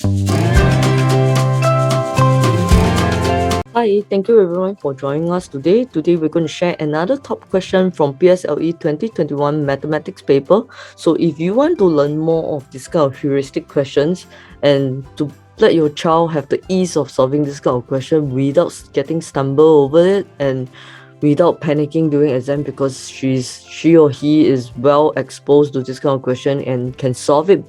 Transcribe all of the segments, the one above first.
Hi, thank you everyone for joining us today. Today we're going to share another top question from PSLE 2021 mathematics paper. So if you want to learn more of this kind of heuristic questions and to let your child have the ease of solving this kind of question without getting stumbled over it and without panicking during exam because she or he is well exposed to this kind of question and can solve it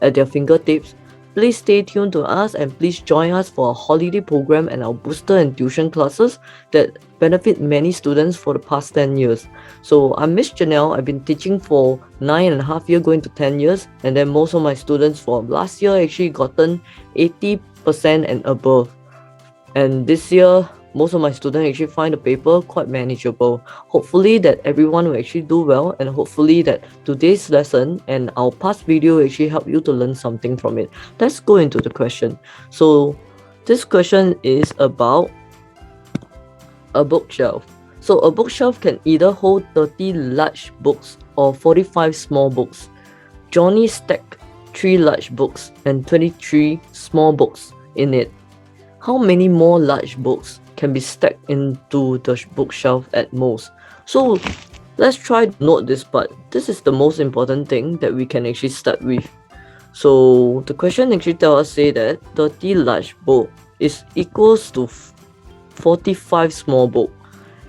at their fingertips, please stay tuned to us and please join us for our holiday program and our booster and tuition classes that benefit many students for the past 10 years. So I'm Miss Janelle. I've been teaching for 9.5 years going to 10 years, and then most of my students for last year actually gotten 80% and above. And this year, most of my students actually find the paper quite manageable. Hopefully that everyone will actually do well, and hopefully that today's lesson and our past video actually help you to learn something from it. Let's go into the question. So this question is about a bookshelf. So a bookshelf can either hold 30 large books or 45 small books. Johnny stacked 3 large books and 23 small books in it. How many more large books can be stacked into the bookshelf at most? So let's try to note this part. This is the most important thing that we can actually start with. So the question actually tells us say that 30 large book is equals to 45 small book.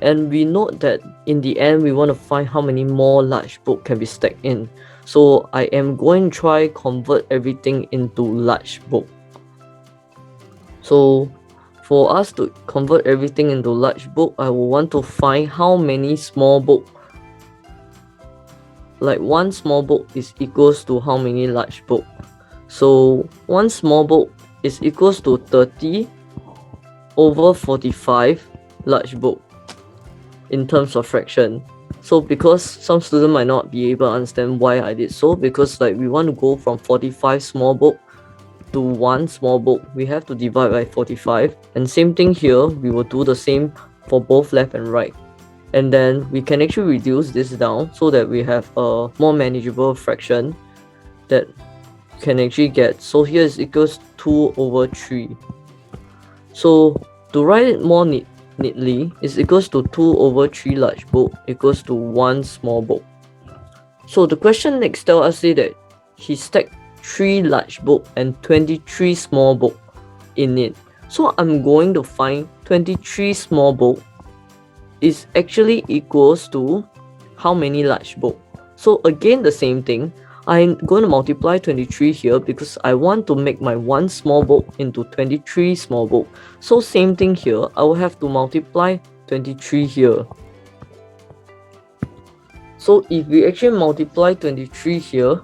And we note that in the end we want to find how many more large book can be stacked in. So I am going to try convert everything into large book. So for us to convert everything into large book, I will want to find how many small book. Like one small book is equals to how many large book. So one small book is equals to 30 over 45 large book in terms of fraction. So because some students might not be able to understand why I did so, because like we want to go from 45 small book to one small book, we have to divide by 45, and same thing here, we will do the same for both left and right, and then we can actually reduce this down so that we have a more manageable fraction that can actually get. So here is equals 2 over 3. So to write it more neatly, is equals to 2 over 3 large book equals to 1 small book. So the question next tells us say that he stacked 3 large book and 23 small book in it. So I'm going to find 23 small book is actually equals to how many large book. So again the same thing, I'm going to multiply 23 here because I want to make my one small book into 23 small book. So same thing here, I will have to multiply 23 here. So if we actually multiply 23 here,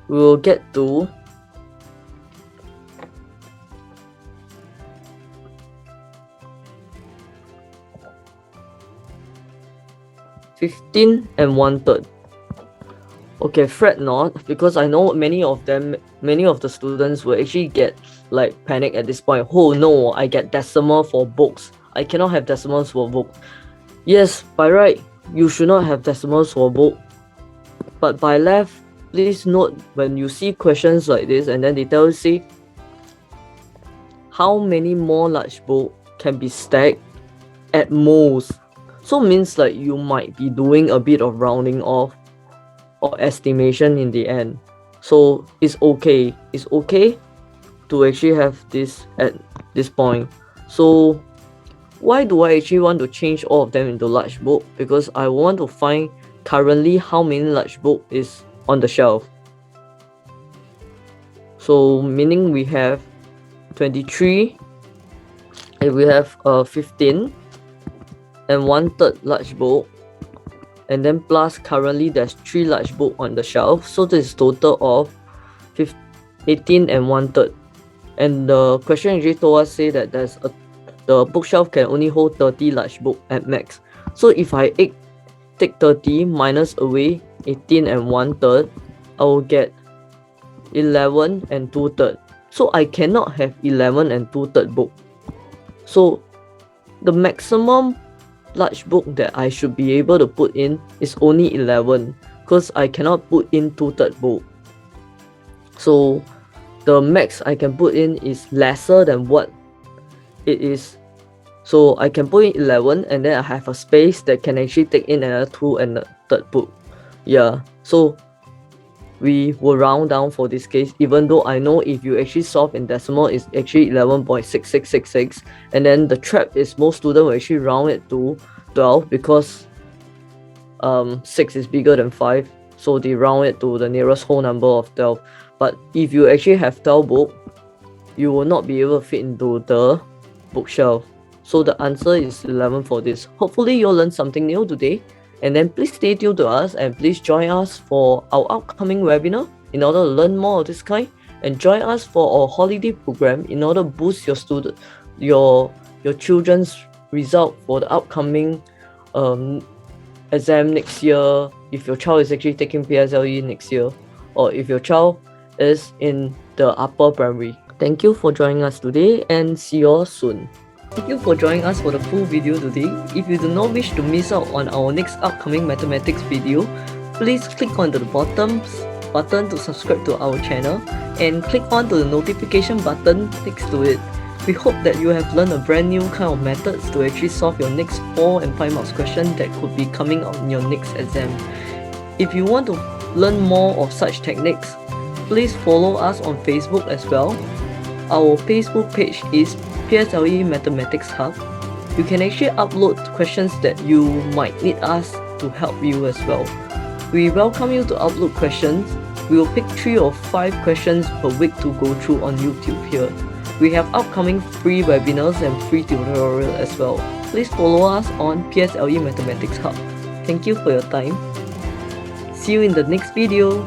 we will get to 15 and 1/3. Okay, fret not, because I know many of the students will actually get like panic at this point. Oh no, I get decimal for books. I cannot have decimals for book. Yes, by right, you should not have decimals for book. But by left, please note when you see questions like this and then they tell you say how many more large book can be stacked at most. So means like you might be doing a bit of rounding off or estimation in the end. So it's okay. It's okay to actually have this at this point. So why do I actually want to change all of them into large book? Because I want to find currently how many large book is on the shelf. So meaning we have 23 and we have 15 and 1/3 large book, and then plus currently there's 3 large book on the shelf, so this is total of 18 and 1/3. And the question actually told us say that the bookshelf can only hold 30 large book at max. So if I take 30 minus away 18 and 1/3, I will get 11 and 2/3. So I cannot have 11 and 2/3 book. So the maximum large book that I should be able to put in is only 11, because I cannot put in 2/3 book. So the max I can put in is lesser than what it is. So I can put in 11 and then I have a space that can actually take in another 2 and a third book. Yeah, so we will round down for this case, even though I know if you actually solve in decimal, it's actually 11.6666, and then the trap is most students will actually round it to 12 because 6 is bigger than 5, so they round it to the nearest whole number of 12. But if you actually have 12 book, you will not be able to fit into the bookshelf. So the answer is 11 for this. Hopefully you'll learn something new today. And then please stay tuned to us and please join us for our upcoming webinar in order to learn more of this kind. And join us for our holiday program in order to boost your children's result for the upcoming exam next year, if your child is actually taking PSLE next year, or if your child is in the upper primary. Thank you for joining us today and see you all soon. Thank you for joining us for the full video today. If you do not wish to miss out on our next upcoming mathematics video, please click on the bottom button to subscribe to our channel and click on the notification button next to it. We hope that you have learned a brand new kind of methods to actually solve your next 4 and 5 marks question that could be coming on your next exam. If you want to learn more of such techniques, please follow us on Facebook as well. Our Facebook page is PSLE Mathematics Hub. You can actually upload questions that you might need us to help you as well. We welcome you to upload questions. We will pick 3 or 5 questions per week to go through on YouTube here. We have upcoming free webinars and free tutorials as well. Please follow us on PSLE Mathematics Hub. Thank you for your time. See you in the next video.